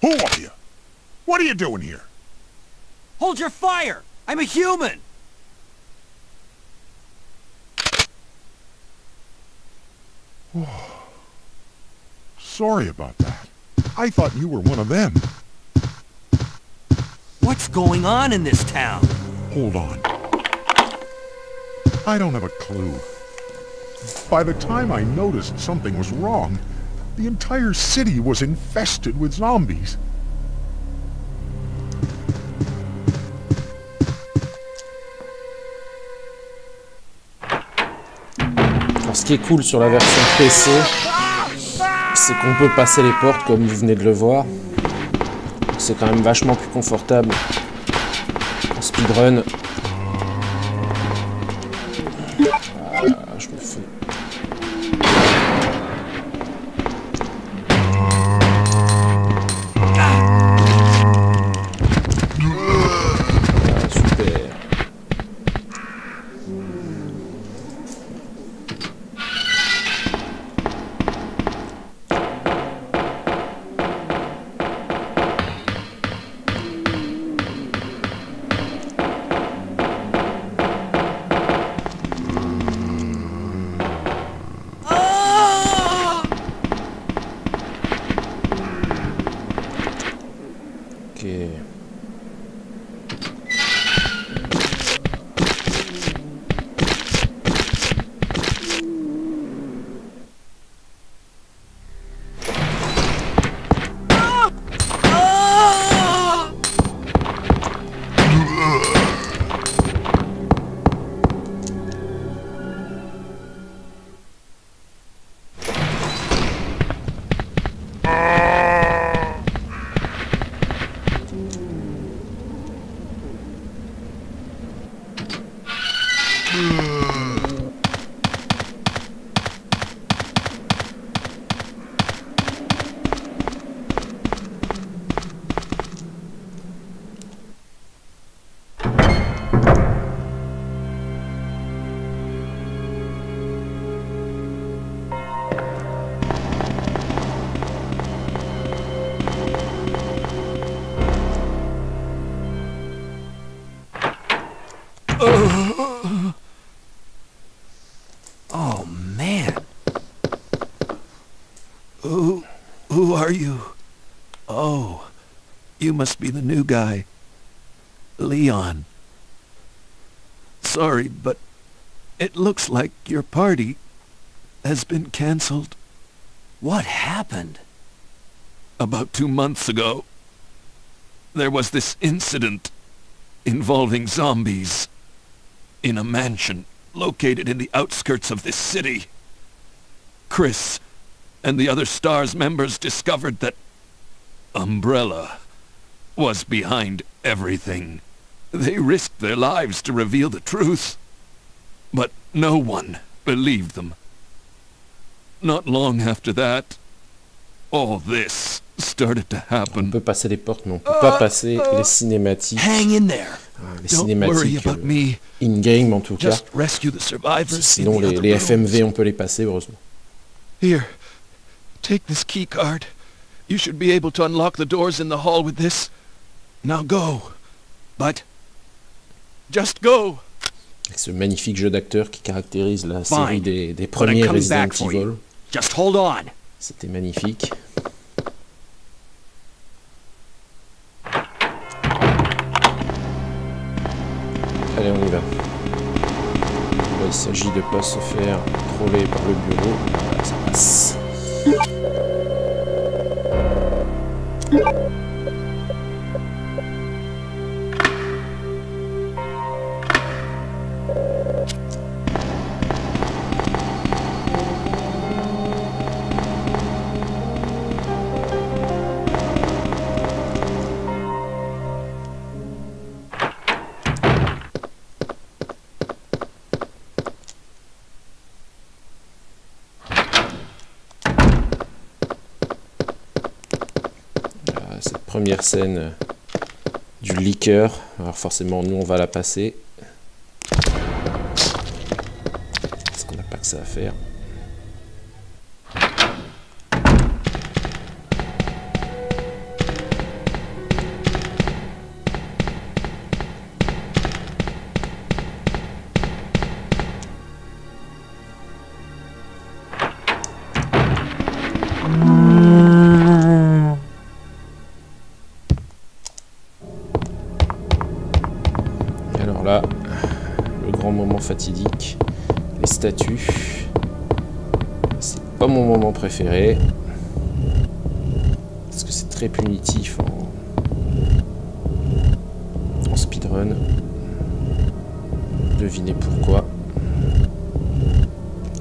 Who are you? What are you doing here? Hold your fire! I'm a human! Sorry about that. I thought you were one of them. What's going on in this town? Hold on. I don't have a clue. By the time I noticed something was wrong, the entire city was infested with zombies. Alors, ce qui est cool sur la version PC, c'est qu'on peut passer les portes comme vous venez de le voir. C'est quand même vachement plus confortable en speedrun. Je me fais... super. Oh, man. Who are you? Oh, you must be the new guy. Leon. Sorry, but it looks like your party has been cancelled. What happened? About 2 months ago, there was this incident involving zombies in a mansion located in the outskirts of this city. Chris and the other STARS members discovered that Umbrella was behind everything. They risked their lives to reveal the truth, but no one believed them. Not long after that, all this started to happen. On peut passer les portes, mais on peut pas passer les cinématiques. Hang in there. Les cinématiques in-game en tout cas. Just rescue the survivors. Sinon les FMV on peut les passer heureusement. Here, take this key card. You should be able to unlock the doors in the hall with this. Now go. But just go. Avec ce magnifique jeu d'acteur qui caractérise la série des premiers Resident Evil. Just hold on. C'était magnifique. Allez, on y va. Là, il s'agit de ne pas se faire troller par le bureau. Voilà, ça passe. Première scène du liqueur, alors forcément nous on va la passer parce qu'on n'a pas que ça à faire. Alors là, le grand moment fatidique, les statues. C'est pas mon moment préféré. Parce que c'est très punitif en speedrun. Devinez pourquoi.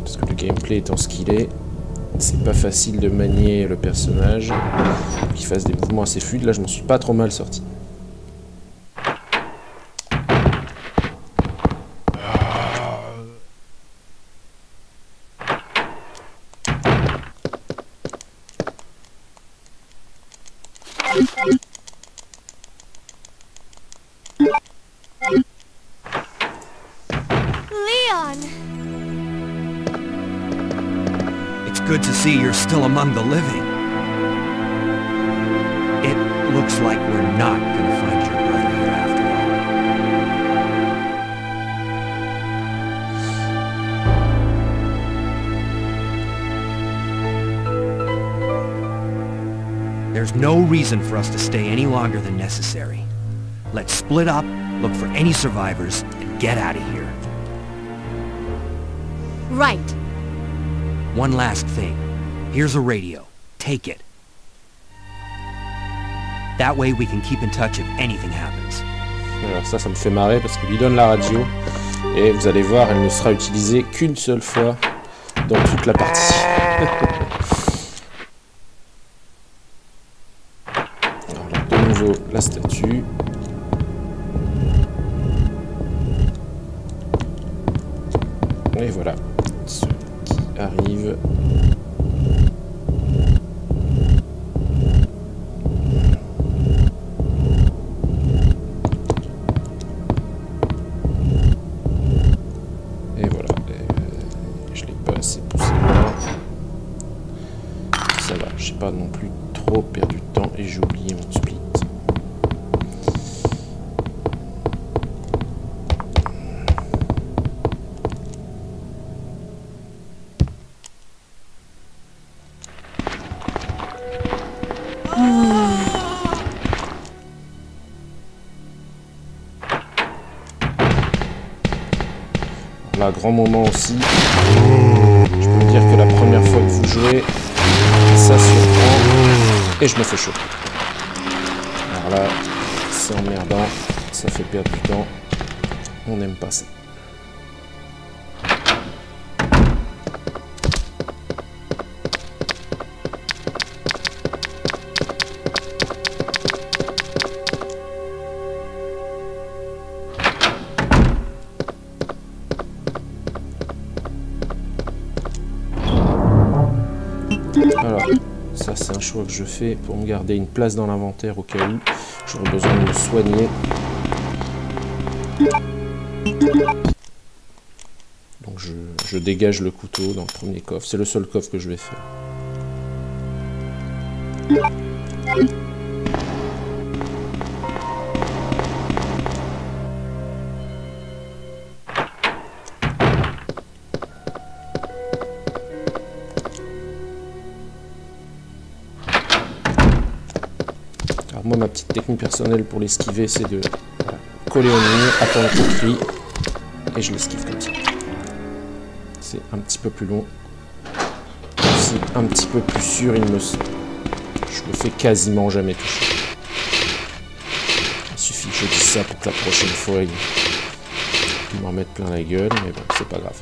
Parce que le gameplay étant ce qu'il est, c'est pas facile de manier le personnage, qu'il fasse des mouvements assez fluides. Là, je m'en suis pas trop mal sorti. Good to see you're still among the living. It looks like we're not gonna find your brother here after all. There's no reason for us to stay any longer than necessary. Let's split up, look for any survivors, and get out of here. Right. One last thing. Here's a radio. Take it. That way we can keep in touch if anything happens. Alors ça me fait marrer parce qu'il lui donne la radio et vous allez voir, elle ne sera utilisée qu'une seule fois dans toute la partie. Alors là, de nouveau la statue. Et voilà. Arrive. Et voilà. Je l'ai pas assez poussé là. Ça va, j'ai pas non plus trop perdu de temps et j'ai oublié mon split. Là, grand moment aussi. Je peux vous dire que la première fois que vous jouez, ça surprend et je me fais chaud. Alors là, c'est emmerdant, ça fait perdre du temps. On n'aime pas ça. Alors, ça c'est un choix que je fais pour me garder une place dans l'inventaire au cas où j'aurai besoin de me soigner. Donc je dégage le couteau dans le premier coffre. C'est le seul coffre que je vais faire. Alors moi, ma petite technique personnelle pour l'esquiver, c'est de coller au mur, attendre qu'il crie, et je l'esquive comme ça. C'est un petit peu plus long. C'est un petit peu plus sûr, il me semble. Je me fais quasiment jamais toucher. Il suffit que je dise ça pour que la prochaine fois, il m'en mette plein la gueule, mais bon, c'est pas grave.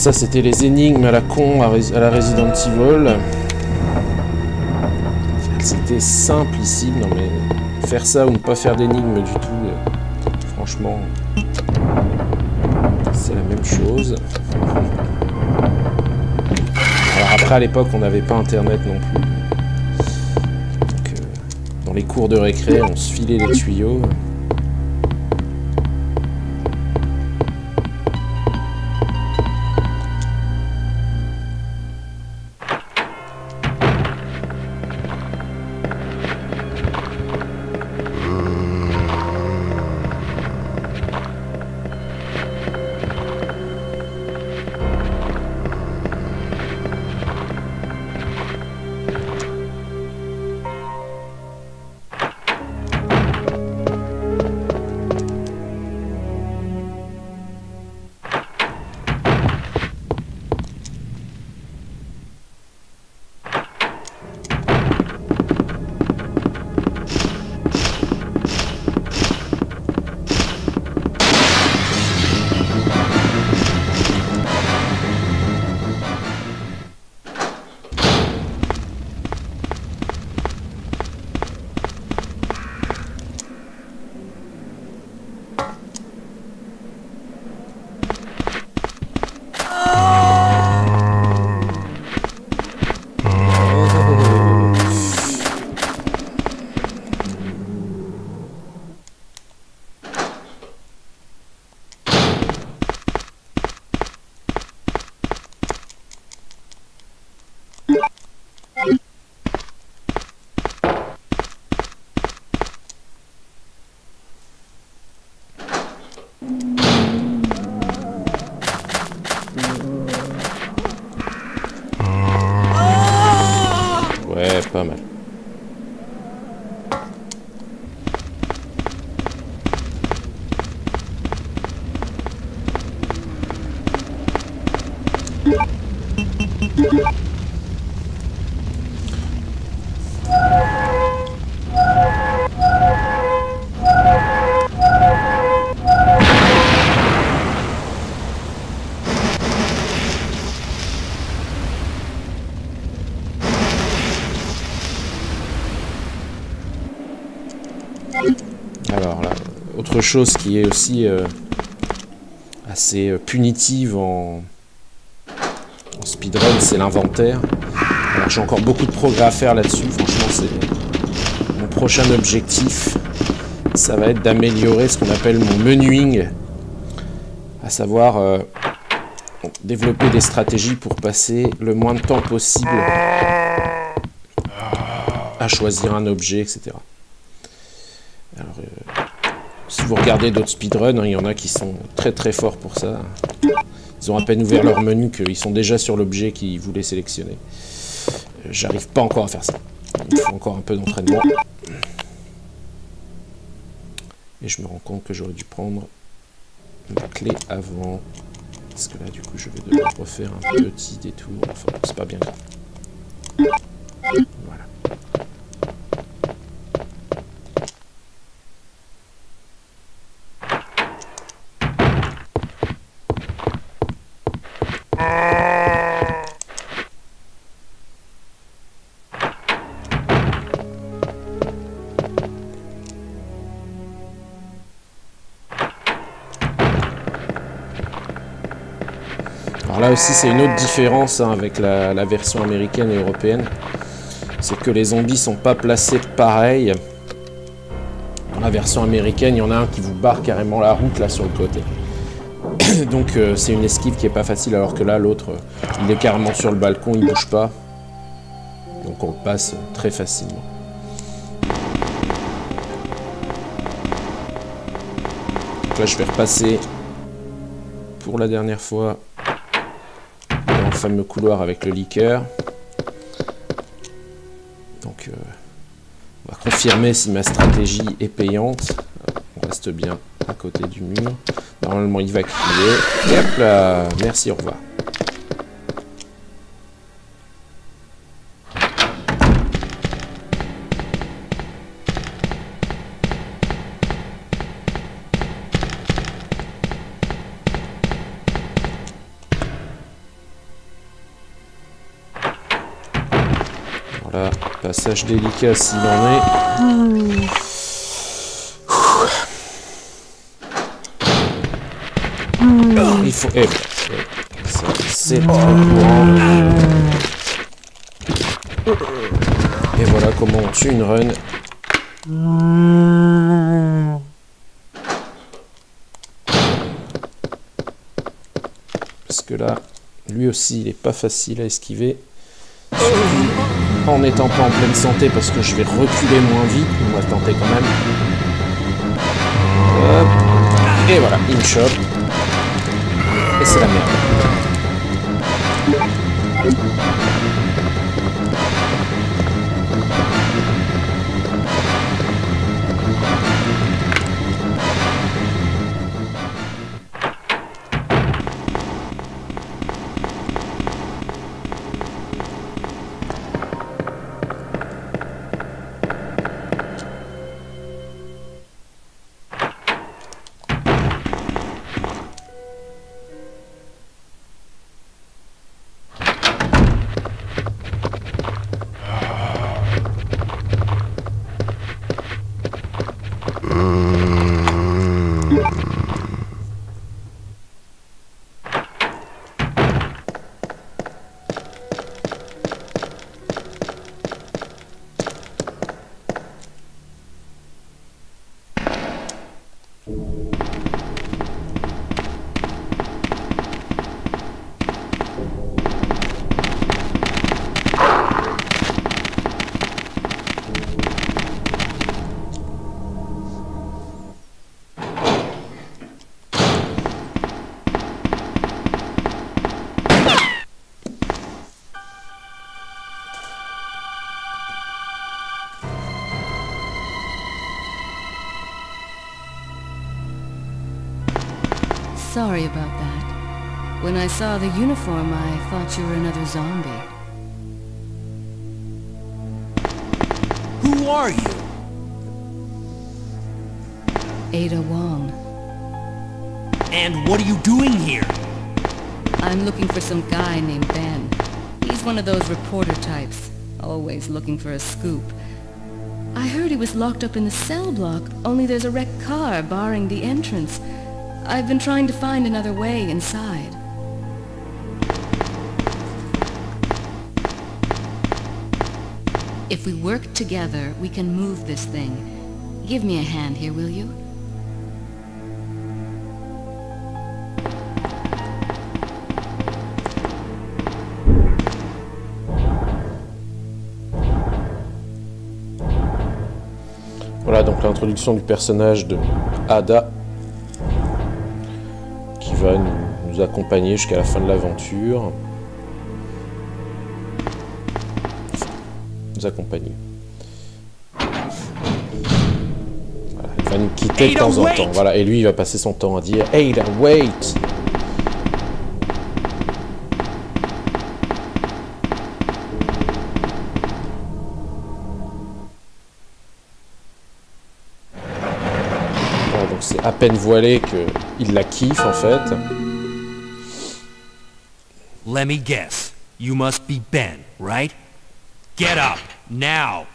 ça, c'était les énigmes à la con à la Resident Evil. C'était simplissime. Non mais faire ça ou ne pas faire d'énigmes du tout, franchement, c'est la même chose. Alors après, à l'époque, on n'avait pas internet non plus. Donc, dans les cours de récré, on se filait les tuyaux. Ouais, pas mal. Alors là, autre chose qui est aussi assez punitive en speedrun, c'est l'inventaire. Alors j'ai encore beaucoup de progrès à faire là-dessus, franchement c'est mon prochain objectif. Ça va être d'améliorer ce qu'on appelle mon menuing, à savoir développer des stratégies pour passer le moins de temps possible à choisir un objet, etc. Alors, si vous regardez d'autres speedruns, hein, il y en a qui sont très très forts pour ça. Ils ont à peine ouvert leur menu qu'ils sont déjà sur l'objet qu'ils voulaient sélectionner. J'arrive pas encore à faire ça. Il me faut encore un peu d'entraînement. Et je me rends compte que j'aurais dû prendre ma clé avant. Parce que là, du coup, je vais devoir refaire un petit détour. Enfin, c'est pas bien grave. Voilà. Alors là aussi, c'est une autre différence hein, avec la version américaine et européenne. C'est que les zombies sont pas placés pareil. Dans la version américaine, il y en a un qui vous barre carrément la route là sur le côté. Donc c'est une esquive qui est pas facile, alors que là, l'autre, il est carrément sur le balcon, il bouge pas. Donc on le passe très facilement. Donc là, je vais repasser pour la dernière fois dans le fameux couloir avec le liqueur. Donc on va confirmer si ma stratégie est payante. On reste bien à côté du mur. Normalement il va crier. Et hop là, merci, au revoir. Voilà, passage délicat s'il en est. Il faut... Eh ben, c'est le courant. Et voilà comment on tue une run. Parce que là, lui aussi, il est pas facile à esquiver. En n'étant pas en pleine santé, parce que je vais reculer moins vite. On va tenter quand même. Hop. Et voilà, il me chope. Et c'est la merde. Sorry about that. When I saw the uniform, I thought you were another zombie. Who are you? Ada Wong. And what are you doing here? I'm looking for some guy named Ben. He's one of those reporter types, always looking for a scoop. I heard he was locked up in the cell block, only there's a wrecked car barring the entrance. I've been trying to find another way inside. If we work together, we can move this thing. Give me a hand here, will you? Voilà donc l'introduction du personnage de Ada qui va nous accompagner jusqu'à la fin de l'aventure. Enfin, nous accompagner. Voilà, il va nous quitter de temps en temps. Voilà, et lui il va passer son temps à dire Ada, wait! C'est à peine voilé qu'il la kiffe en fait. Let me guess. You must be Ben, right? Get up, now!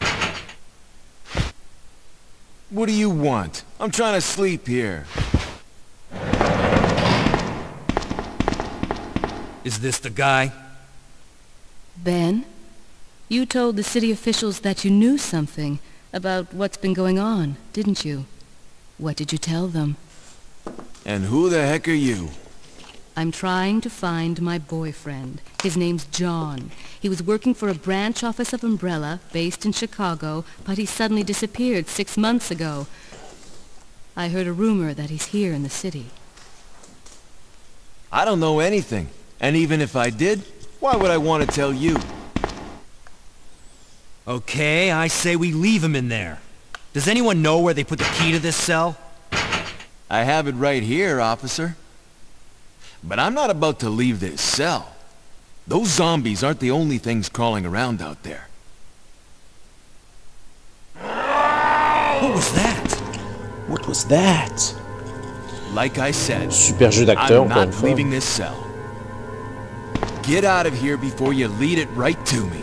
What do you want? I'm trying to sleep here. Is this the guy? Ben? You told the city officials that you knew something about what's been going on, didn't you? What did you tell them? And who the heck are you? I'm trying to find my boyfriend. His name's John. He was working for a branch office of Umbrella, based in Chicago, but he suddenly disappeared 6 months ago. I heard a rumor that he's here in the city. I don't know anything. And even if I did, why would I want to tell you? Okay, I say we leave him in there. Does anyone know where they put the key to this cell? I have it right here, officer. But I'm not about to leave this cell. Those zombies aren't the only things crawling around out there. What was that? What was that? Like I said, Super jeu d'acteur I'm encore une not fois. leaving this cell. Get out of here before you lead it right to me.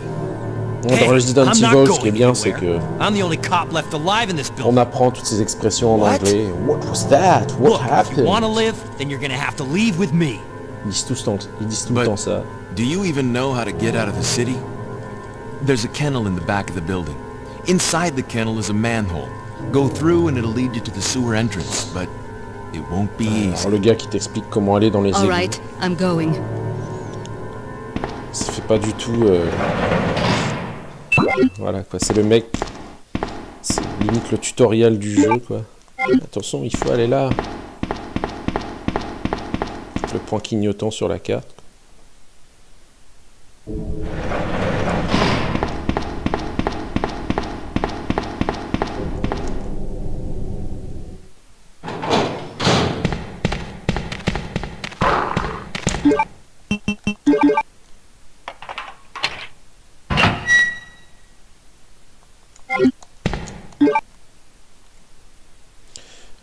Dans Resident Evil, ce qui est bien, c'est que I'm the only cop left alive in this on building. apprend toutes ces expressions en What? anglais. What was that? What Look, if you happened? want to live, then you're gonna have to leave with me. Ils disent tout le But- temps ça. Do you even know how to get out of the city? There's a kennel in the back of the building. Inside the kennel is a manhole. Go through and it'll lead you to the sewer entrance, but it won't be Alors easy. le gars qui t'explique comment aller dans les All égouts, right, I'm going. ça fait pas du tout... Voilà quoi, c'est le mec... C'est limite le tutoriel du jeu quoi. Attention, il faut aller là. Le point clignotant sur la carte.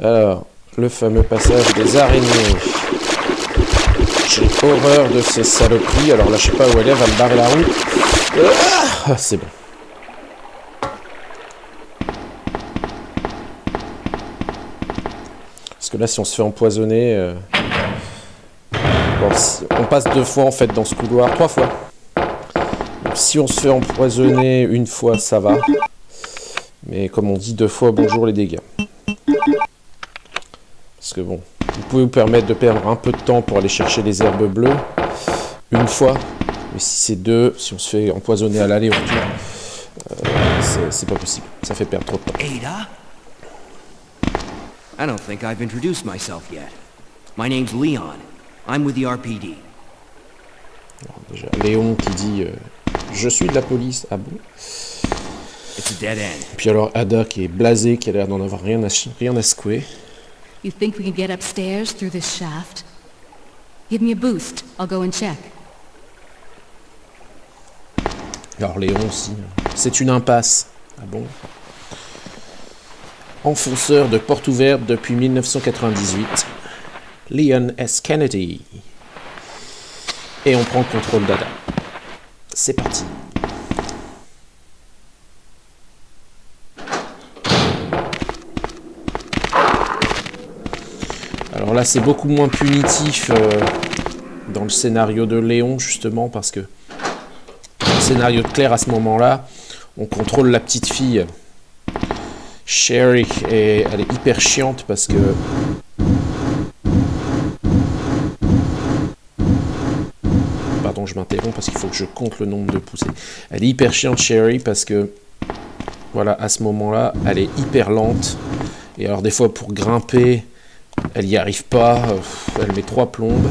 Alors, le fameux passage des araignées. J'ai horreur de ces saloperies. Alors là, je sais pas où elle est, elle va me barrer la route. Ah, c'est bon. Parce que là, si on se fait empoisonner... Bon, on passe 2 fois, en fait, dans ce couloir. 3 fois. Donc, si on se fait empoisonner une fois, ça va. Mais comme on dit 2 fois, bonjour les dégâts. Parce que bon, vous pouvez vous permettre de perdre un peu de temps pour aller chercher les herbes bleues. Une fois. Mais si c'est 2, si on se fait empoisonner à l'aller-retour, c'est pas possible. Ça fait perdre trop de temps. Ada? I don't think I've introduced myself yet. My name's Leon. I'm with the RPD. Alors, déjà, Léon qui dit je suis de la police. Ah bon? It's a dead end. Puis alors Ada qui est blasée, qui a l'air d'en avoir rien à secouer. You think we can get upstairs through this shaft? Give me a boost. I'll go and check. Alors Léon aussi. C'est une impasse. Ah bon? Enfonceur de porte ouverte depuis 1998. Leon S. Kennedy. Et on prend le contrôle d'Ada. C'est parti. Alors là, c'est beaucoup moins punitif dans le scénario de Léon, justement, parce que dans le scénario de Claire, à ce moment-là, on contrôle la petite fille, Sherry, et elle est hyper chiante parce que... Pardon, je m'interromps parce qu'il faut que je compte le nombre de poussées. Elle est hyper chiante, Sherry, parce que, voilà, à ce moment-là, elle est hyper lente. Et alors, des fois, pour grimper... Elle n'y arrive pas, elle met 3 plombes.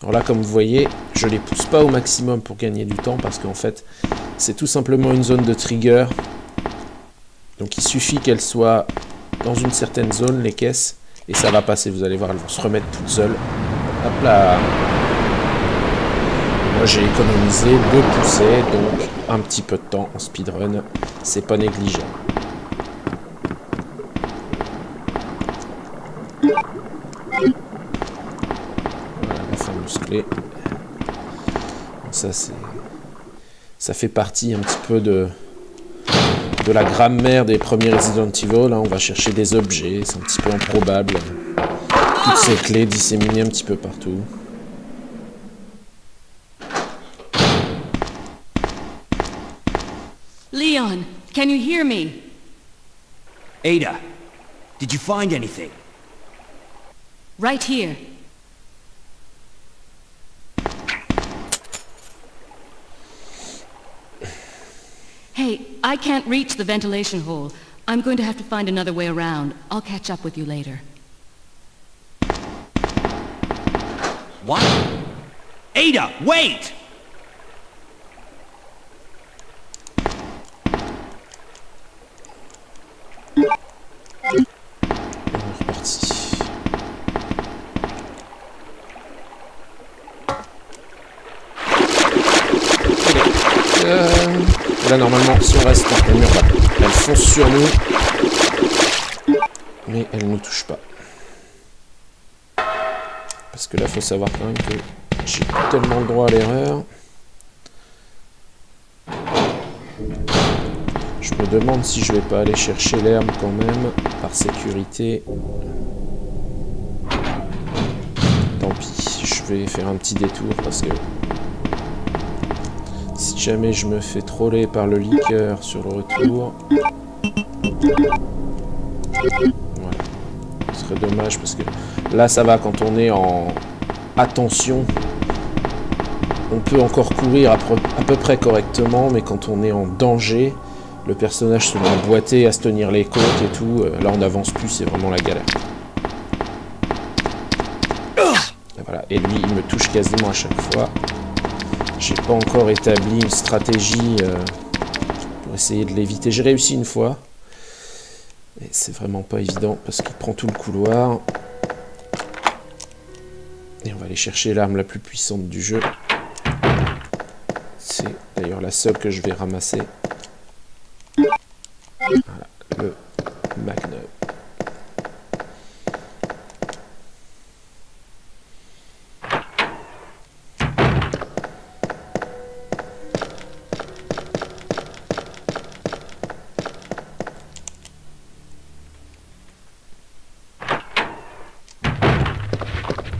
Alors là, comme vous voyez, je les pousse pas au maximum pour gagner du temps parce qu'en fait, c'est tout simplement une zone de trigger. Donc il suffit qu'elles soient dans une certaine zone, les caisses, et ça va passer. Vous allez voir, elles vont se remettre toutes seules. Hop là. Moi, j'ai économisé 2 poussées, donc un petit peu de temps en speedrun. C'est pas négligeable. Voilà la fameuse clé. Ça fait partie un petit peu de la grammaire des premiers Resident Evil. Là, on va chercher des objets, c'est un petit peu improbable. Toutes ces clés disséminées un petit peu partout. Leon, can you hear me? Ada, did you find anything? Right here. Hey, I can't reach the ventilation hole. I'm going to have to find another way around. I'll catch up with you later. What? Ada, wait! On est reparti. Là, normalement, si on reste contre le mur, là, elle fonce sur nous. Mais elle ne nous touche pas. Parce que là, il faut savoir quand même que j'ai tellement le droit à l'erreur. Je me demande si je vais pas aller chercher l'herbe quand même, par sécurité. Tant pis, je vais faire un petit détour parce que si jamais je me fais troller par le liqueur sur le retour... Voilà. Ce serait dommage parce que là ça va quand on est en attention. On peut encore courir à peu près correctement, mais quand on est en danger, le personnage se met à boiter, à se tenir les côtes et tout. Là on n'avance plus, c'est vraiment la galère. Et voilà. Et lui il me touche quasiment à chaque fois. J'ai pas encore établi une stratégie pour essayer de l'éviter. J'ai réussi une fois. Et c'est vraiment pas évident parce qu'il prend tout le couloir. Et on va aller chercher l'arme la plus puissante du jeu. C'est d'ailleurs la seule que je vais ramasser. Voilà, le Magnum.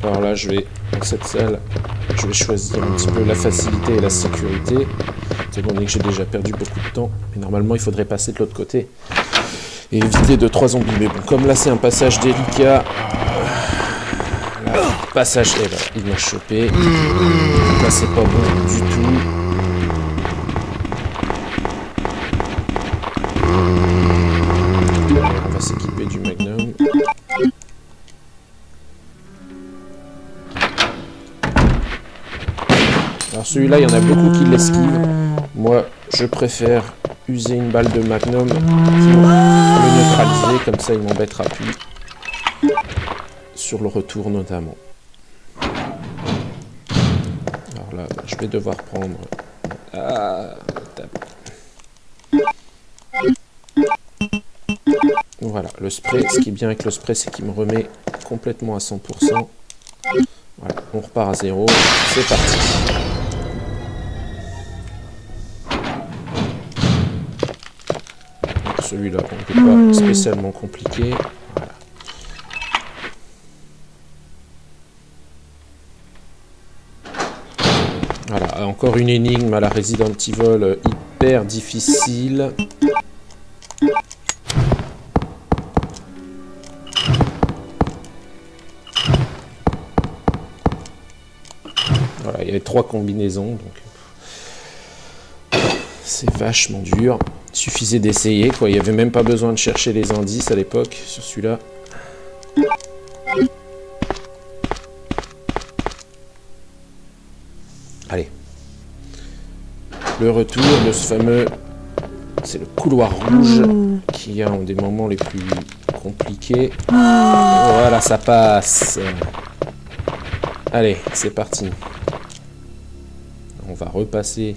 Alors là, je vais, dans cette salle, je vais choisir un petit peu la facilité et la sécurité. C'est bon, que j'ai déjà perdu beaucoup de temps. Mais normalement, il faudrait passer de l'autre côté. Et éviter 2-3 zombies. Mais bon, comme là, c'est un passage délicat... Là, passage... Et voilà, il m'a chopé. Là, c'est pas bon du tout. On va s'équiper du Magnum. Alors celui-là, il y en a beaucoup qui l'esquivent. Moi, je préfère user une balle de Magnum pour le neutraliser, comme ça il m'embêtera plus. Sur le retour notamment. Alors là, je vais devoir prendre... Ah, voilà, le spray. Ce qui est bien avec le spray, c'est qu'il me remet complètement à 100%. Voilà, on repart à 0. C'est parti. Celui-là, on n'est pas spécialement compliqué. Voilà. Voilà, encore une énigme à la Resident Evil hyper difficile. Voilà, il y avait 3 combinaisons, donc c'est vachement dur. Il suffisait d'essayer, quoi. Il n'y avait même pas besoin de chercher les indices à l'époque sur celui-là. Allez. Le retour de ce fameux... C'est le couloir rouge qui est un des moments les plus compliqués. Voilà, ça passe. Allez, c'est parti. On va repasser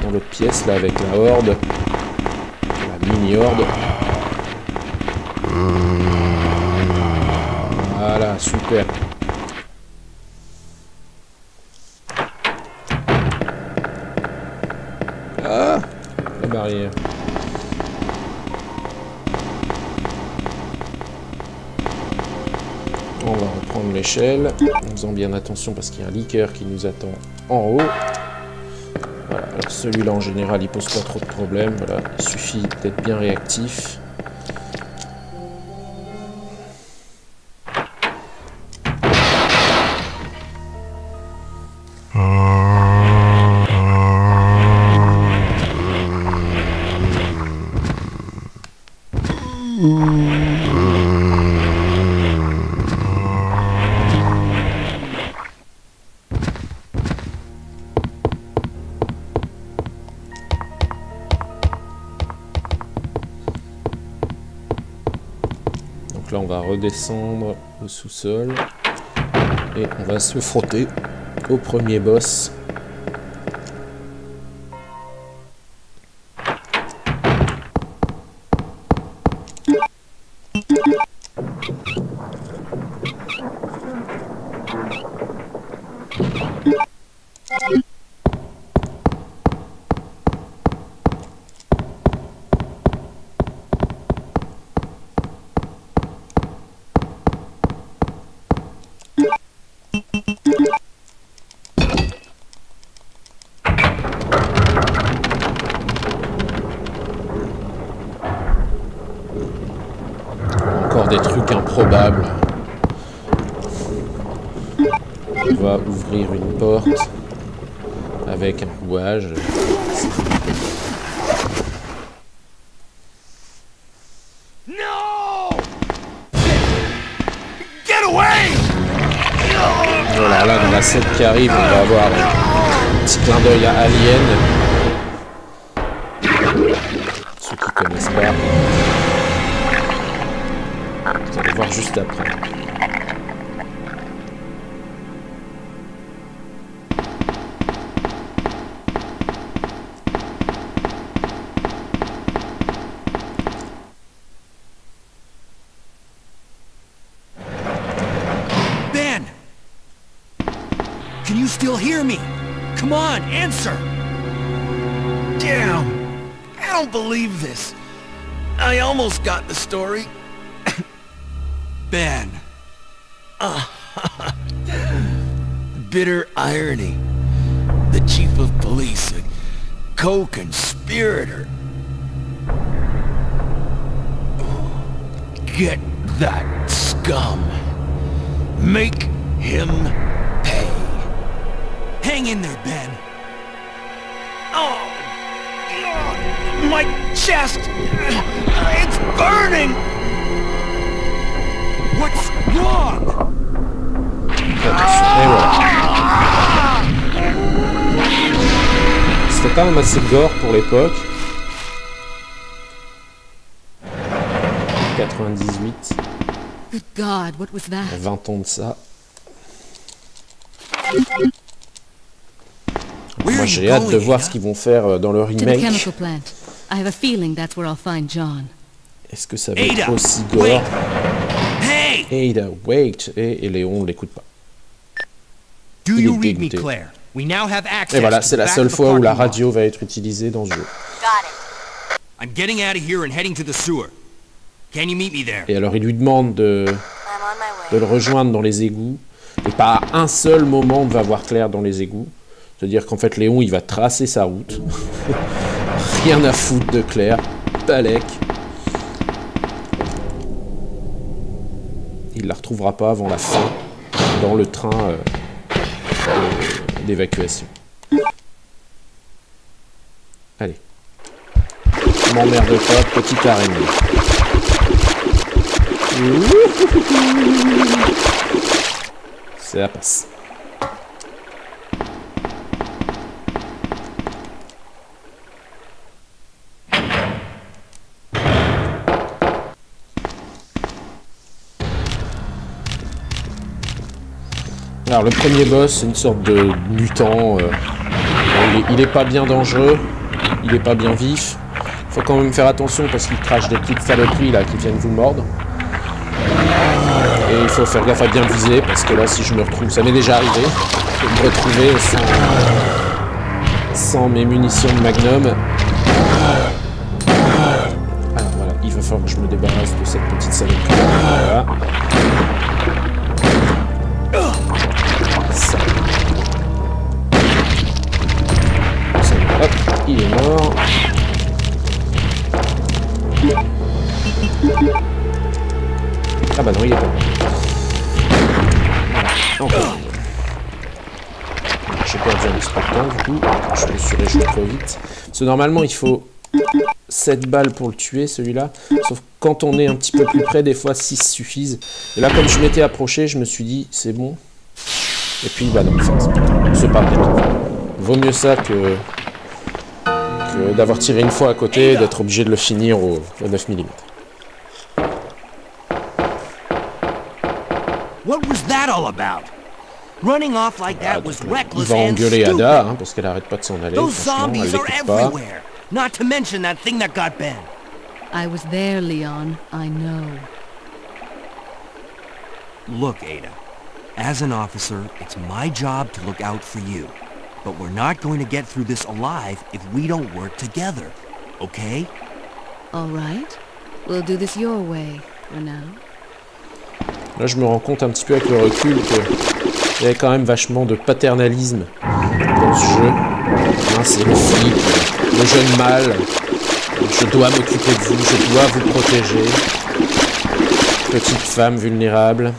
dans l'autre pièce, là, avec la horde. La mini-horde. Voilà, super. Ah, la barrière. On va reprendre l'échelle, en faisant bien attention parce qu'il y a un liqueur qui nous attend en haut. Voilà, alors celui-là en général il pose pas trop de problèmes, voilà, il suffit d'être bien réactif. Donc là on va redescendre au sous-sol et on va se frotter au premier boss. voir des trucs improbables. On va ouvrir une porte avec un rouage. Voilà, là dans la scène qui arrive, on va avoir un petit clin d'œil à Alien. Ceux qui connaissent pas, vous allez voir juste après. Can you still hear me? Come on, answer! Damn! I don't believe this. I almost got the story. Ben. Bitter irony. The chief of police, a co-conspirator. Get that scum. Make him pay. Hang in there, Ben. Oh, God, my chest! It's burning! What's wrong? Et voilà. C'était quand même assez gore pour l'époque. 98. Good God, what was that? 20 ans de ça. Moi j'ai hâte de voir ce qu'ils vont faire dans le remake. Est-ce que ça va être aussi gore? Ada, wait! Et Léon ne l'écoute pas. Il est dégoûté. Et voilà, c'est la seule fois où la radio va être utilisée dans ce jeu. Et alors il lui demande de le rejoindre dans les égouts. Et pas à un seul moment on va voir Claire dans les égouts. C'est-à-dire qu'en fait Léon il va tracer sa route. Rien à foutre de Claire. Balek. Il la retrouvera pas avant la fin dans le train d'évacuation. Allez. Je m'emmerde pas, petite araignée. Ça passe. Alors le premier boss, c'est une sorte de mutant. Il est pas bien dangereux, il est pas bien vif. Faut quand même faire attention parce qu'il crache des petites saloperies là qui viennent vous mordre. Et il faut faire gaffe à bien viser parce que là si je me retrouve, ça m'est déjà arrivé, de me retrouver sans mes munitions de Magnum. Alors voilà, il va falloir que je me débarrasse de cette petite saloperie. Voilà. Hop, il est mort. Ah bah non, il est pas mort. Encore. J'ai perdu un petit peu de temps du coup. Je me suis réjoui trop vite. Parce que normalement il faut 7 balles pour le tuer celui-là. Sauf que quand on est un petit peu plus près, des fois 6 suffisent. Et là comme je m'étais approché, je me suis dit c'est bon. Et puis bah non, en fait, c'est pas bien. Vaut mieux ça que d'avoir tiré une fois à côté et d'être obligé de le finir au 9 mm. What was that all about? Running off like that was reckless and stupid. Il va engueuler Ada parce qu'elle arrête pas de s'en aller. Those zombies are everywhere. Not to mention that thing that got Ben. I was there, Leon. I know. Look, Ada. As an officer, it's my job to look out for you. But we're not going to get through this alive if we don't work together. Okay? All right. We'll do this your way for now. Là, je me rends compte un petit peu avec le recul qu'il y avait quand même vachement de paternalisme dans ce jeu. Hein, c'est le flic, le jeune mâle. Je dois m'occuper de vous, je dois vous protéger. Petite femme vulnérable.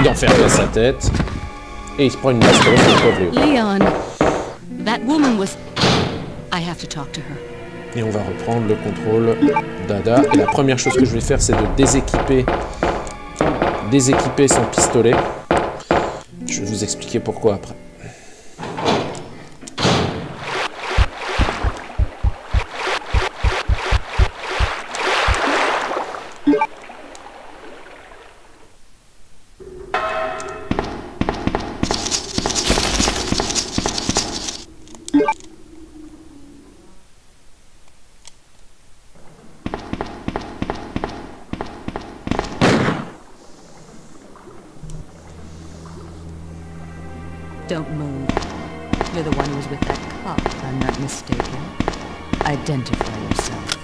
D'en faire plein sa tête et il se prend une baston sur le pauvre Léo. Leon, that woman was... I have to talk to her. Et on va reprendre le contrôle d'Ada. Et la première chose que je vais faire, c'est de déséquiper son pistolet. Je vais vous expliquer pourquoi après. Don't move. You're the one who was with that cop, if I'm not mistaken. Identify yourself.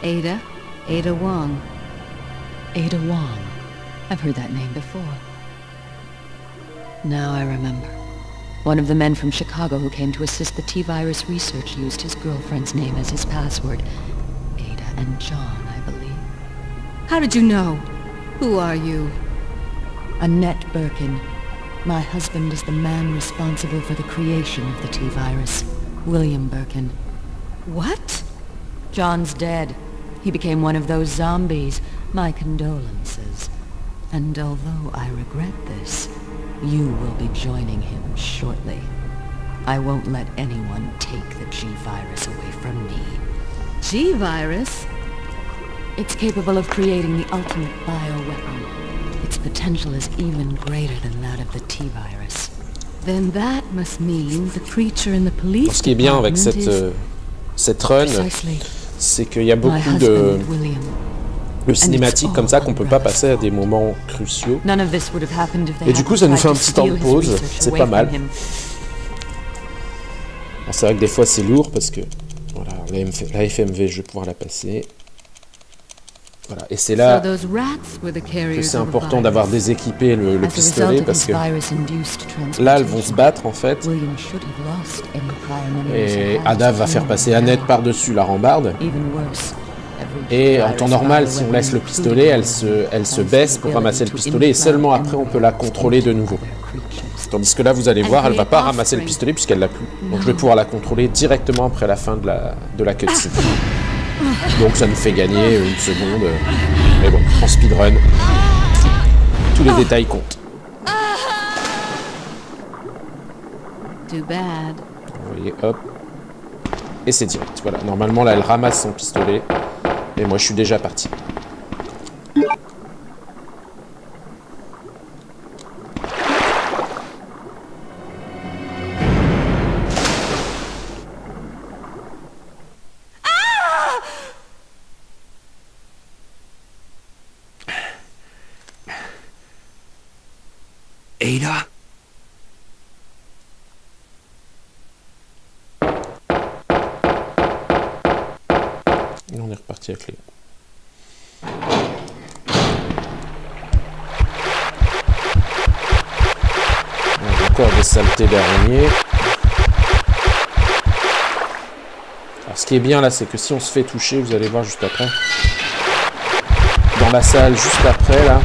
Ada? Ada Wong. Ada Wong. I've heard that name before. Now I remember. One of the men from Chicago who came to assist the T-virus research used his girlfriend's name as his password. Ada and John, I believe. How did you know? Who are you? Annette Birkin. My husband is the man responsible for the creation of the T-virus, William Birkin. What? John's dead. He became one of those zombies. My condolences. And although I regret this, you will be joining him shortly. I won't let anyone take the G-virus away from me. G-virus? It's capable of creating the ultimate bioweapon. Its potential is even greater than that of the T-virus. Then that must mean the creature in the police. Ce qui est bien avec cette run, c'est qu'il y a beaucoup de cinématiques comme ça qu'on peut pas passer à des moments cruciaux. Et du coup, ça nous fait un petit temps de pause. C'est pas mal. C'est vrai que des fois c'est lourd parce que voilà, la FMV, je vais pouvoir la passer. Voilà. Et c'est là que c'est important d'avoir déséquipé le pistolet parce que là elles vont se battre en fait et Ada va faire passer Annette par-dessus la rambarde et en temps normal si on laisse le pistolet elle se baisse pour ramasser le pistolet et seulement après on peut la contrôler de nouveau. Tandis que là vous allez voir elle va pas ramasser le pistolet puisqu'elle l'a plus. Donc je vais pouvoir la contrôler directement après la fin de la cutscene. Donc ça nous fait gagner une seconde. Mais bon, en speedrun, tous les détails comptent. Too bad. Vous voyez, hop. Et c'est direct. Voilà, normalement là elle ramasse son pistolet. Et moi je suis déjà parti. Ada? Et on est reparti avec Léo. Encore des saletés d'araignées. Alors ce qui est bien là, c'est que si on se fait toucher, vous allez voir juste après. Dans la salle, juste après là.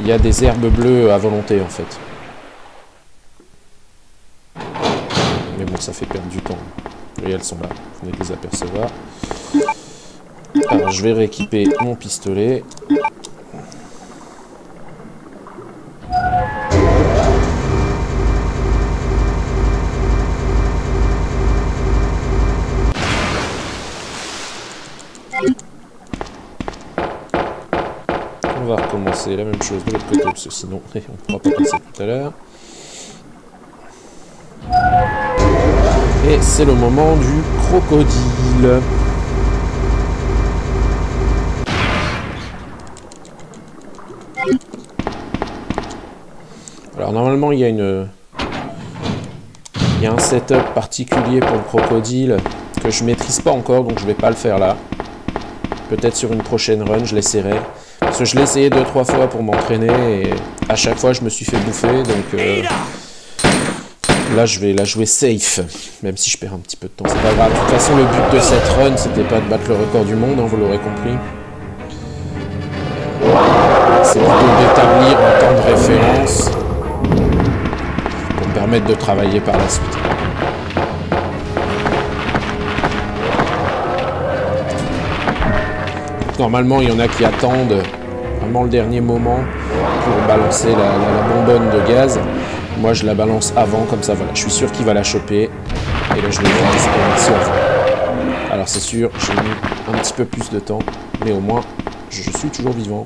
Il y a des herbes bleues à volonté en fait. Mais bon, ça fait perdre du temps. Et elles sont là, vous venez de les apercevoir. Alors je vais rééquiper mon pistolet. On va recommencer la même chose de l'autre côté, parce que sinon on ne pourra pas passer tout à l'heure. Et c'est le moment du crocodile. Alors normalement il y a y a un setup particulier pour le crocodile que je maîtrise pas encore, donc je vais pas le faire là. Peut-être sur une prochaine run, je l'essaierai. Parce que je l'ai essayé 2-3 fois pour m'entraîner et à chaque fois je me suis fait bouffer, donc là je vais la jouer safe, même si je perds un petit peu de temps, c'est pas grave. De toute façon le but de cette run c'était pas de battre le record du monde, hein, vous l'aurez compris. C'est plutôt d'établir un temps de référence pour permettre de travailler par la suite. Normalement, il y en a qui attendent vraiment le dernier moment pour balancer la bonbonne de gaz. Moi, je la balance avant, comme ça, voilà. Je suis sûr qu'il va la choper. Et là, je vais faire l'expérimentation avant. Alors, c'est sûr, j'ai mis un petit peu plus de temps. Mais au moins, je suis toujours vivant.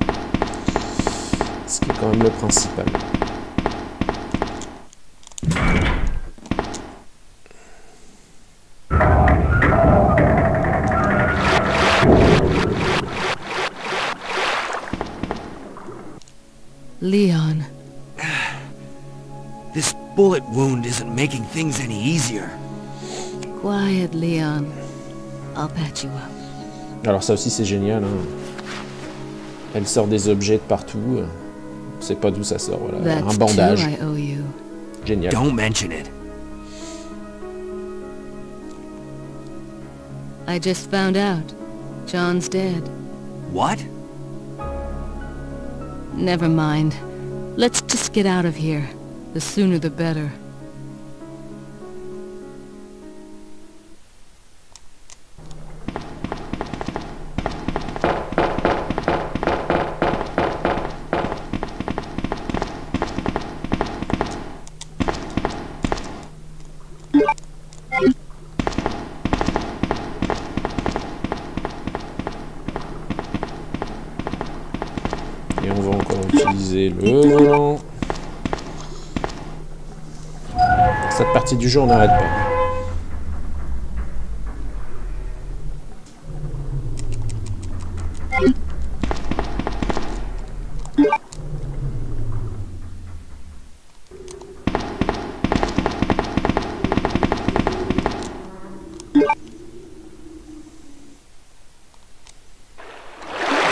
Ce qui est quand même le principal. Leon. This bullet wound isn't making things any easier. Quiet, Leon. I'll patch you up. Alors ça aussi c'est génial. Hein. Elle sort des objets de partout. On sait pas d'où ça sort. Voilà. Un bandage. Génial. Don't mention it. I just found out. John's dead. What? Never mind. Let's just get out of here. The sooner the better. Et on va encore utiliser le volant. Cette partie du jeu, on n'arrête pas.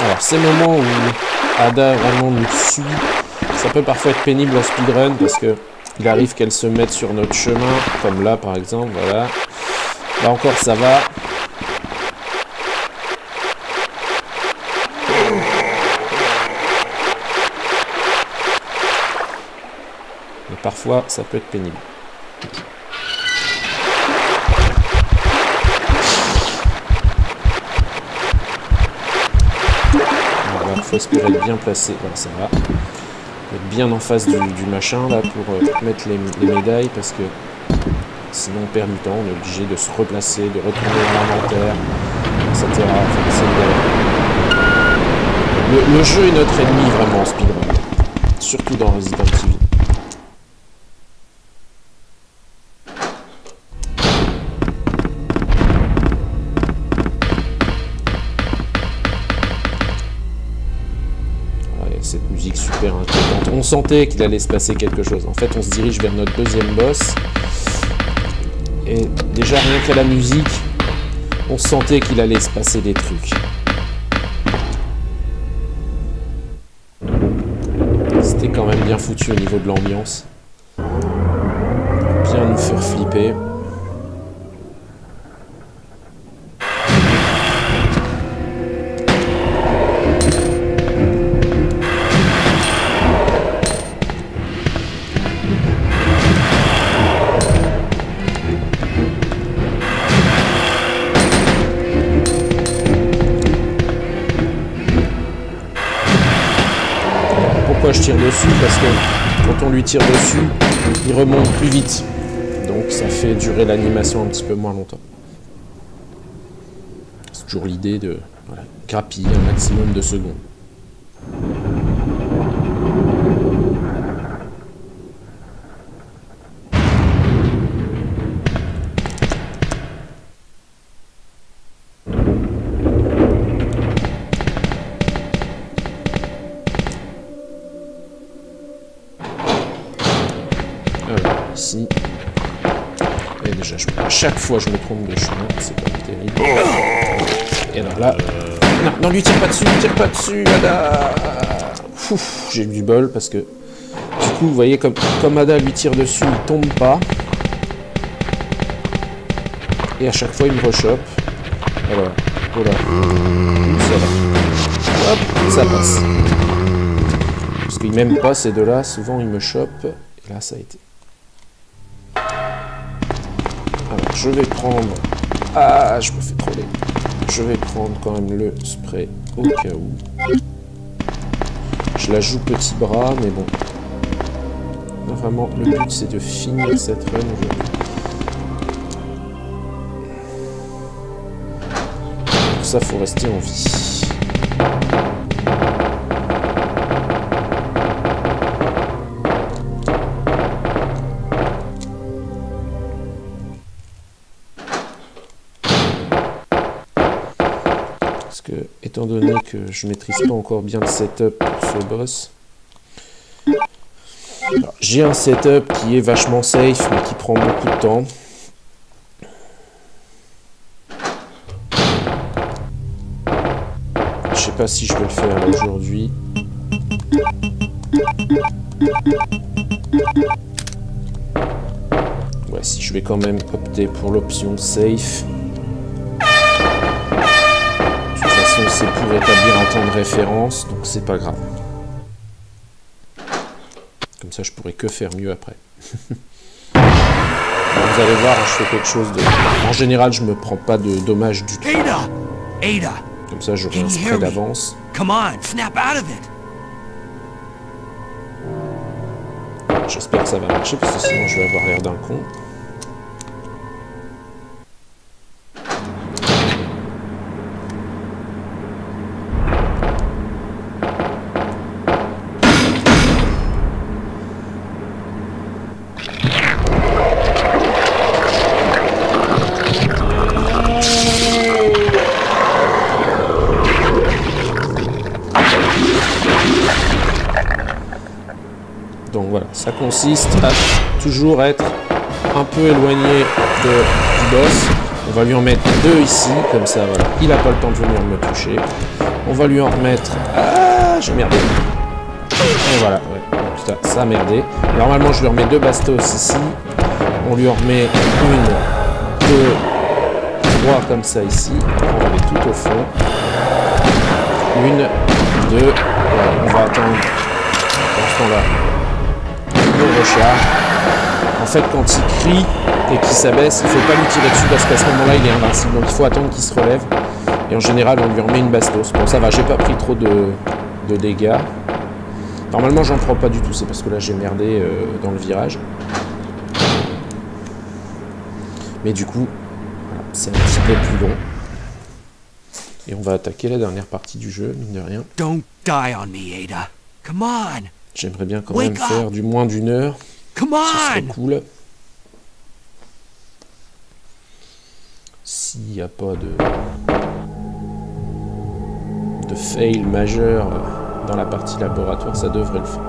Alors, ces moments où Ada vraiment nous suit, ça peut parfois être pénible en speedrun parce que il arrive qu'elle se mette sur notre chemin, comme là par exemple, voilà. Là encore ça va. Mais parfois ça peut être pénible. Il faut espérer être bien placé, voilà ça va. Être bien en face du machin là pour mettre les médailles parce que sinon on perd du temps, on est obligé de se replacer, de retourner dans l'inventaire, etc. Enfin, le jeu est notre ennemi vraiment en speedrun, surtout dans Resident Evil. Cette musique super inquiétante. On sentait qu'il allait se passer quelque chose. En fait, on se dirige vers notre deuxième boss. Et déjà, rien qu'à la musique, on sentait qu'il allait se passer des trucs. C'était quand même bien foutu au niveau de l'ambiance. Bien nous faire flipper. Je tire dessus parce que quand on lui tire dessus, il remonte plus vite. Donc ça fait durer l'animation un petit peu moins longtemps. C'est toujours l'idée de grappiller un maximum de secondes. Ici. Et déjà, à chaque fois, je me trompe de chemin. C'est pas terrible. Et alors là... Non, non, lui tire pas dessus, Ada. J'ai eu du bol parce que... Du coup, vous voyez, comme Ada lui tire dessus, il tombe pas. Et à chaque fois, il me rechoppe. Alors, voilà. Ça va. Hop, ça passe. Parce qu'ils m'aiment pas, ces deux-là. Souvent, ils me chopent. Et là, ça a été. Alors, je vais prendre... Ah, je me fais troller. Je vais prendre quand même le spray au cas où. Je la joue petit bras, mais bon. Là, vraiment, le but, c'est de finir cette run aujourd'hui. Pour ça, faut rester en vie. Parce que, étant donné que je maîtrise pas encore bien le setup pour ce boss, j'ai un setup qui est vachement safe, mais qui prend beaucoup de temps. Je sais pas si je vais le faire là aujourd'hui. Ouais, si je vais quand même opter pour l'option safe. De toute façon, c'est pour établir un temps de référence, donc c'est pas grave. Comme ça, je pourrais que faire mieux après. Vous allez voir, je fais quelque chose de... En général, je me prends pas de dommages du tout. Ada! Comme ça, j'aurai un spray d'avance. Come on, snap out of it! J'espère que ça va marcher, parce que sinon, je vais avoir l'air d'un con. Donc voilà, ça consiste à toujours être un peu éloigné du boss. On va lui en mettre 2 ici, comme ça, voilà. Il n'a pas le temps de venir me toucher. On va lui en remettre... Ah, j'ai merdé. Et voilà, ouais, putain, ça a merdé. Normalement, je lui remets 2 bastos ici. On lui en remet 1, 2, 3 comme ça ici. On va les tout au fond. 1, 2, voilà, on va attendre dans ce temps-là. Le recharge. En fait, quand il crie et qu'il s'abaisse, il ne faut pas lui tirer dessus parce qu'à ce moment-là, il est invincible. Donc il faut attendre qu'il se relève. Et en général, on lui remet une bastos. Bon, ça va, j'ai pas pris trop de dégâts. Normalement, j'en prends pas du tout. C'est parce que là, j'ai merdé dans le virage. Mais du coup, voilà, c'est un petit peu plus long. Et on va attaquer la dernière partie du jeu, mine de rien. Don't die on me, Ada. Come on! J'aimerais bien quand même faire du moins d'1 heure. Come Ce serait on! cool. S'il n'y a pas de fail majeur dans la partie laboratoire, ça devrait le faire.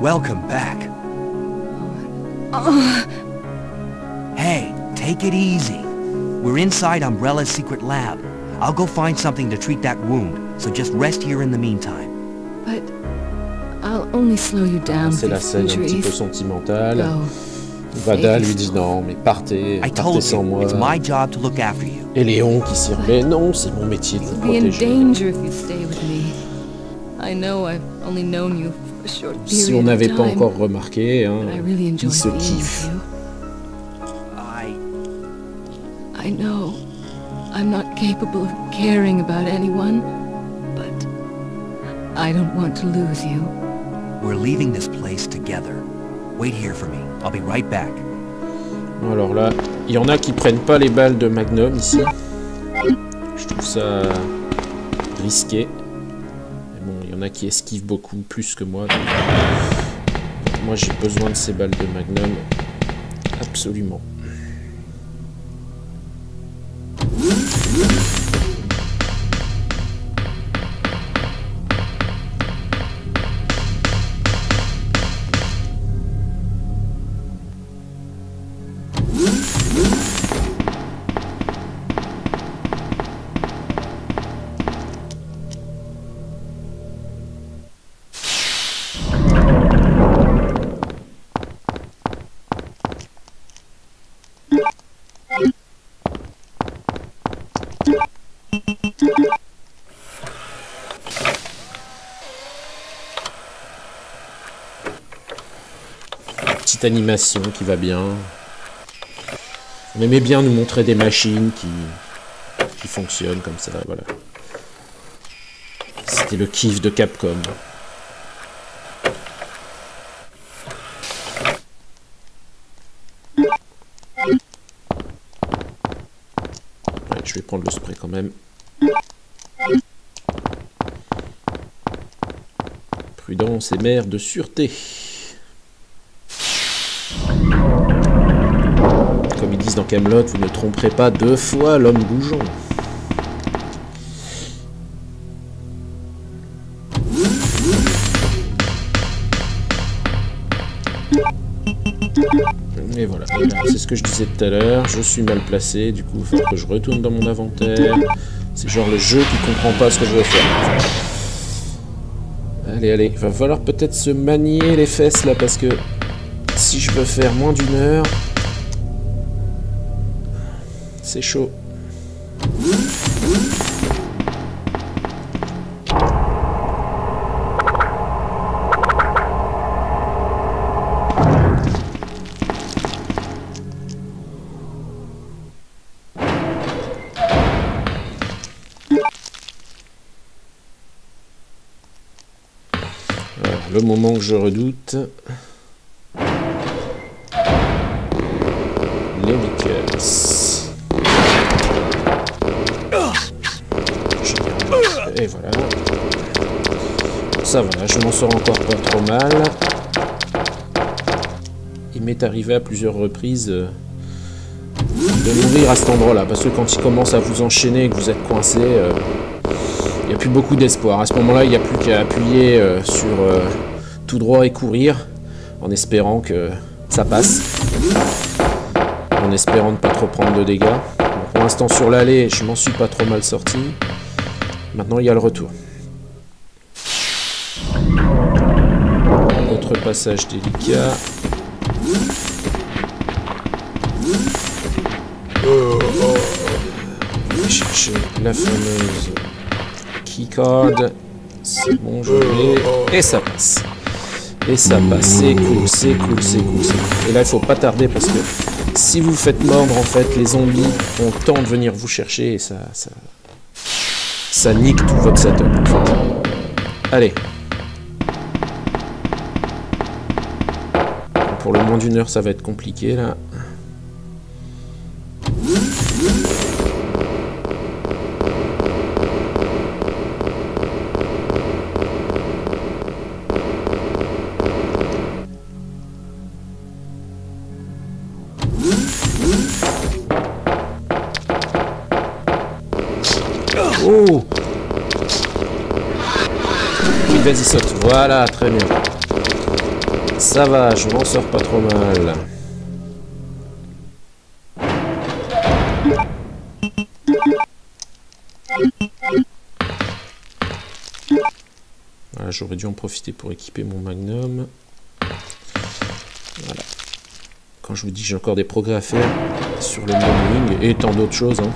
Welcome back. Hey, take it easy. We're inside Umbrella's secret lab. I'll go find something to treat that wound, so just rest here in the meantime. But I'll only slow you down C'est for la scène un petit peu centuries. sentimentale. Go. Vada lui dit non, mais partez, I partez told sans you, moi. it's my job to look after you. Et Léon qui s'y remet, non, c'est mon métier de vous You'll be in protéger. danger if you stay with me. I know I've only known you for a short period Si on n'avait of pas time, encore remarqué, hein, but I really enjoy il se being kiffe. with you. I know I'm not capable of caring about anyone, but I don't want to lose you. We're leaving this place together. Wait here for me. I'll be right back. Alors là, il y en a qui prennent pas les balles de Magnum ici. Je trouve ça risqué. Mais bon, il y en a qui esquivent beaucoup plus que moi. Donc moi, j'ai besoin de ces balles de Magnum. Absolument. petite animation qui va bien. On aimait bien nous montrer des machines qui fonctionnent comme ça, voilà. C'était le kiff de Capcom. Ouais, je vais prendre le spray quand même. Prudence et mère de sûreté. Comme ils disent dans Camelot, vous ne tromperez pas 2 fois l'homme goujon. Et voilà, c'est ce que je disais tout à l'heure, je suis mal placé, du coup il faut que je retourne dans mon inventaire. C'est genre le jeu qui comprend pas ce que je veux faire. Allez, allez, il va falloir peut-être se manier les fesses là, parce que si je veux faire moins d'1 heure, c'est chaud. Voilà, le moment que je redoute. Les liqueurs. Et voilà. Ça va, je m'en sors encore pas trop mal. Il m'est arrivé à plusieurs reprises de mourir à cet endroit-là, parce que quand il commence à vous enchaîner et que vous êtes coincé, il n'y a plus beaucoup d'espoir. À ce moment-là, il n'y a plus qu'à appuyer sur tout droit et courir, en espérant que ça passe. En espérant ne pas trop prendre de dégâts. Bon, pour l'instant, sur l'allée, je m'en suis pas trop mal sorti. Maintenant, il y a le retour. Autre passage délicat. On va chercher la fameuse keycard. C'est bon, je l'ai. Et ça passe. Et ça passe. C'est cool, c'est cool, c'est cool, c'est cool. Et là, il faut pas tarder parce que si vous faites mordre, en fait, les zombies ont le temps de venir vous chercher et ça nique tout votre setup, en fait. Allez. Pour le moins d'1 heure, ça va être compliqué, là. Oh! Oui, vas-y, saute. Voilà, très bien. Ça va, je m'en sors pas trop mal. Voilà, j'aurais dû en profiter pour équiper mon Magnum. Voilà. Quand je vous dis que j'ai encore des progrès à faire sur le modeling et tant d'autres choses, hein.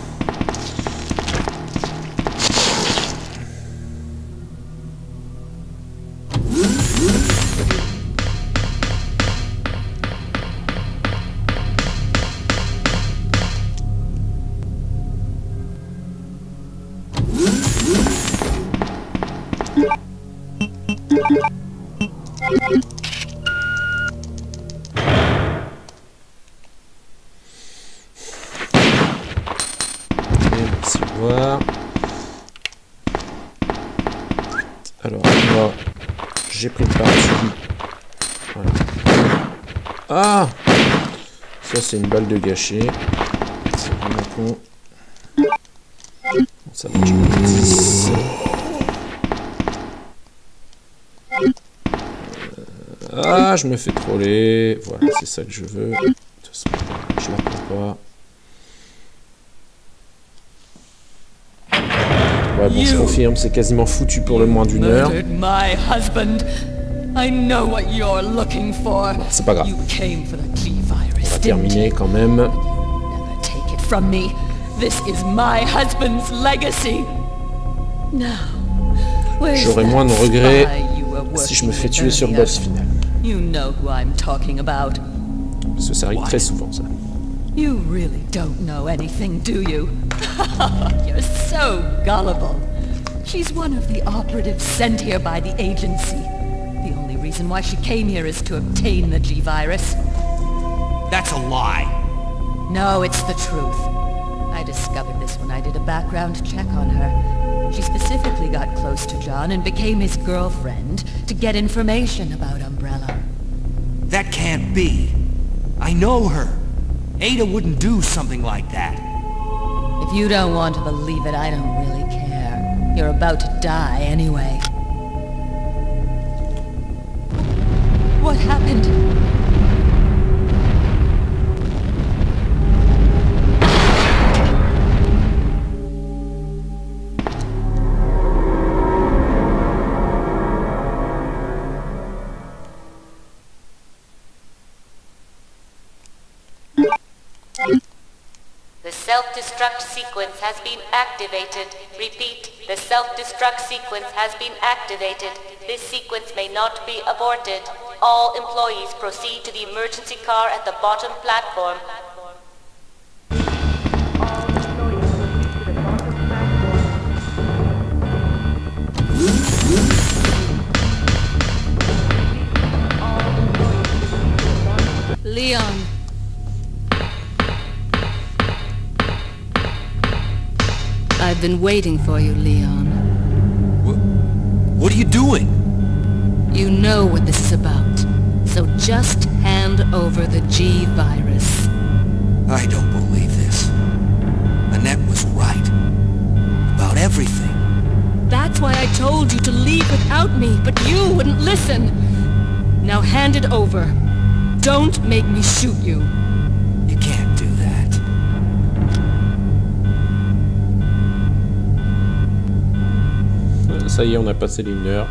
Alors, moi, j'ai pris le parti. Voilà. Ah! Ça, c'est une balle de gâcher. C'est vraiment con. Bon, ça marche pas. 10. Ah, je me fais troller. Voilà, c'est ça que je veux. De toute façon, je la prends pas. Ouais, bon, je confirme, c'est quasiment foutu pour le moins d'1 heure. Bon, c'est pas grave. On va terminer quand même. J'aurai moins de regrets si je me fais tuer sur boss final. You know who I'm talking about. Parce que ça arrive très souvent, ça. You really don't know anything, do you? You're so gullible. She's one of the operatives sent here by the agency. The only reason why she came here is to obtain the G-Virus. That's a lie. No, it's the truth. I discovered this when I did a background check on her. She specifically got close to John and became his girlfriend to get information about Umbrella. That can't be. I know her. Ada wouldn't do something like that. If you don't want to believe it, I don't really care. You're about to die anyway. What happened? The self-destruct sequence has been activated. Repeat, the self-destruct sequence has been activated. This sequence may not be aborted. All employees proceed to the emergency car at the bottom platform. Leon. I've been waiting for you, Leon. What are you doing? You know what this is about, so just hand over the G-Virus. I don't believe this. Annette was right. About everything. That's why I told you to leave without me, but you wouldn't listen. Now hand it over. Don't make me shoot you. You can't do that. Ça y est, on a passé les 1 heure.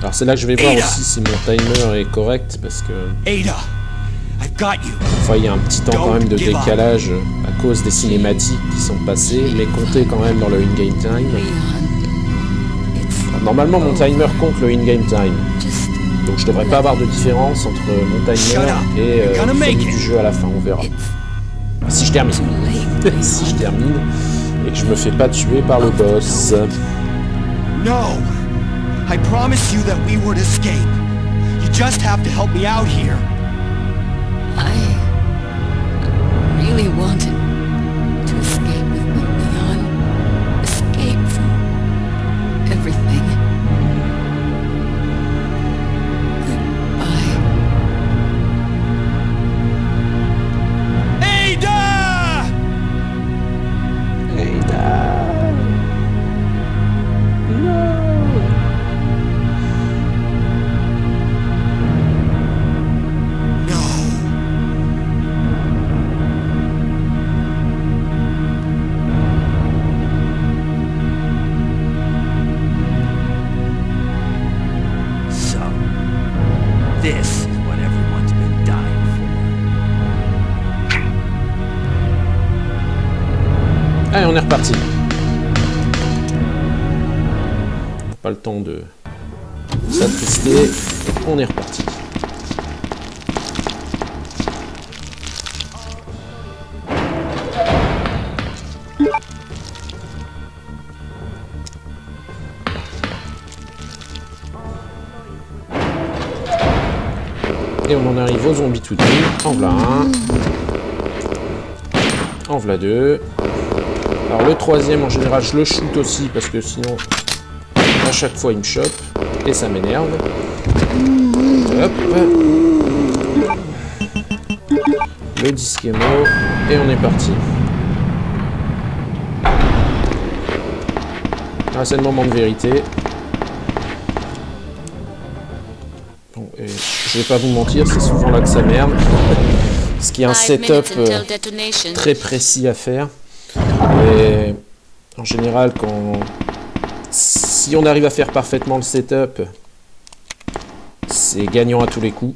Alors c'est là que je vais voir aussi si mon timer est correct, parce que... Ada, I've got you. Enfin, il y a un petit temps quand même de décalage à cause des cinématiques qui sont passées, mais compté quand même dans le in-game time. Alors, normalement, mon timer compte le in-game time. Donc je devrais pas avoir de différence entre mon timer et celui du jeu à la fin, on verra. Si je termine. Si je termine et que je me fais pas tuer par le boss. No! I promised you that we would escape. You just have to help me out here. I really wanted to escape with you, Leon. Escape from everything. Goodbye. Ada! Ada! No! This is what everyone's been dying for. Allez, on est reparti. Pas le temps de s'attrister. On est reparti. Et on en arrive aux zombies tout de suite. En voilà un. En voilà deux. Alors le troisième, en général, je le shoot aussi parce que sinon, à chaque fois, il me chope. Et ça m'énerve. Hop. Le disque est mort. Et on est parti. Ah, c'est le moment de vérité. Bon, et je vais pas vous mentir, c'est souvent là que ça merde. Parce qu'il y a un setup très précis à faire. Et en général, si on arrive à faire parfaitement le setup, c'est gagnant à tous les coups.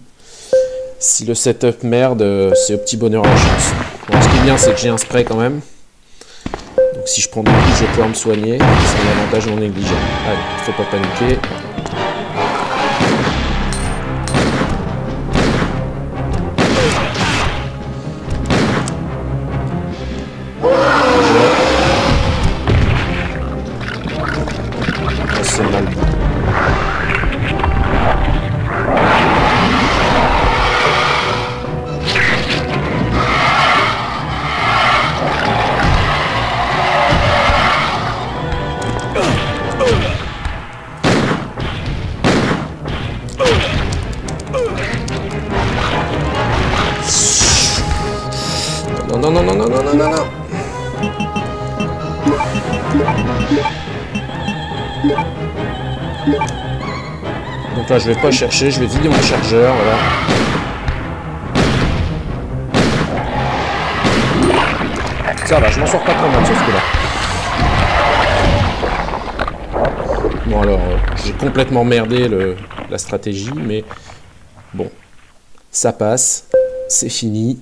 Si le setup merde, c'est au petit bonheur la chance. Bon, ce qui est bien, c'est que j'ai un spray quand même. Donc si je prends des coups, je vais pouvoir me soigner. C'est un avantage non négligeable. Allez, faut pas paniquer. c'est mal. Non, non, non, non, non, non, non, non. Donc là, je vais pas chercher, je vais vider mon chargeur, voilà. Ça va, je m'en sors pas trop mal sur ce coup-là. Bon alors, j'ai complètement merdé la stratégie, mais bon, ça passe, c'est fini.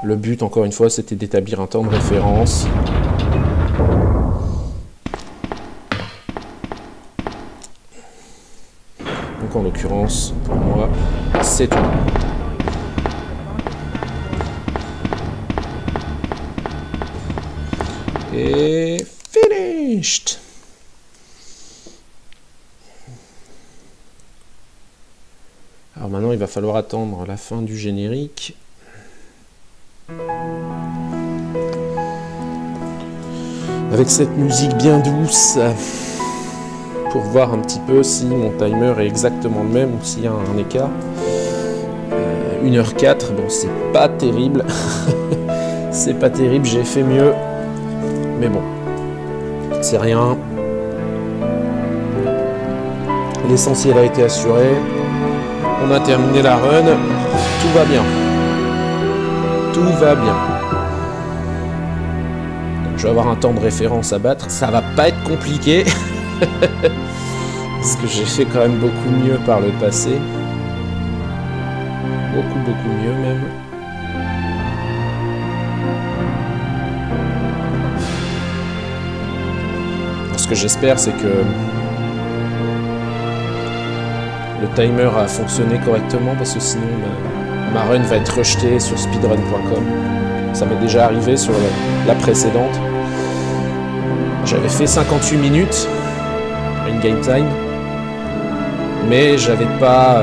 Le but, encore une fois, c'était d'établir un temps de référence. Donc en l'occurrence, pour moi, c'est tout. Et finished. Alors maintenant, il va falloir attendre la fin du générique. Avec cette musique bien douce, pour voir un petit peu si mon timer est exactement le même ou s'il y a un écart. 1h04, bon c'est pas terrible, c'est pas terrible, j'ai fait mieux, mais bon, c'est rien. L'essentiel a été assuré, on a terminé la run, tout va bien. Tout va bien. Donc, je vais avoir un temps de référence à battre. Ça va pas être compliqué. Parce que j'ai fait quand même beaucoup mieux par le passé. Beaucoup mieux même. Alors, ce que j'espère, c'est que le timer a fonctionné correctement, parce que sinon ma run va être rejetée sur speedrun.com. Ça m'est déjà arrivé sur la précédente. J'avais fait 58 minutes in game time, mais j'avais pas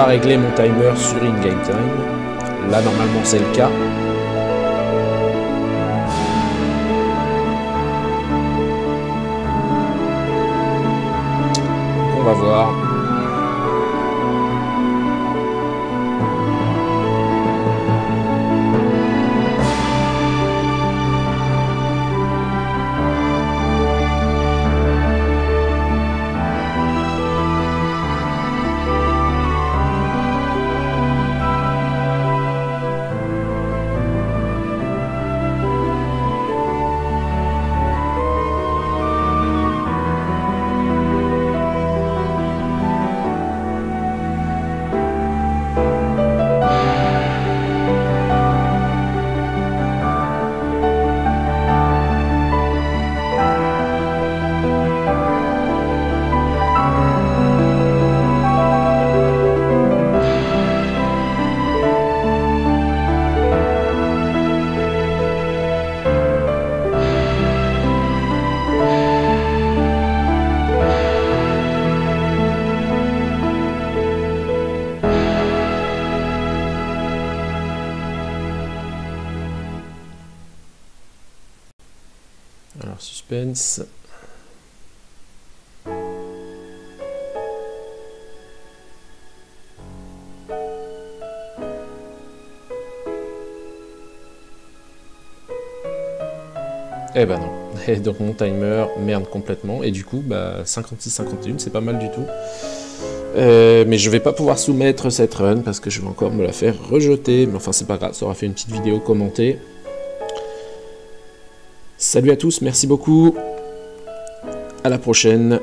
réglé mon timer sur in game time. Là normalement c'est le cas. On va voir. Alors, suspense. Eh ben non. Et donc mon timer merde complètement. Et du coup, bah 56-51, c'est pas mal du tout. Mais je vais pas pouvoir soumettre cette run parce que je vais encore me la faire rejeter. Mais enfin, c'est pas grave, ça aura fait une petite vidéo commentée. Salut à tous, merci beaucoup. À la prochaine.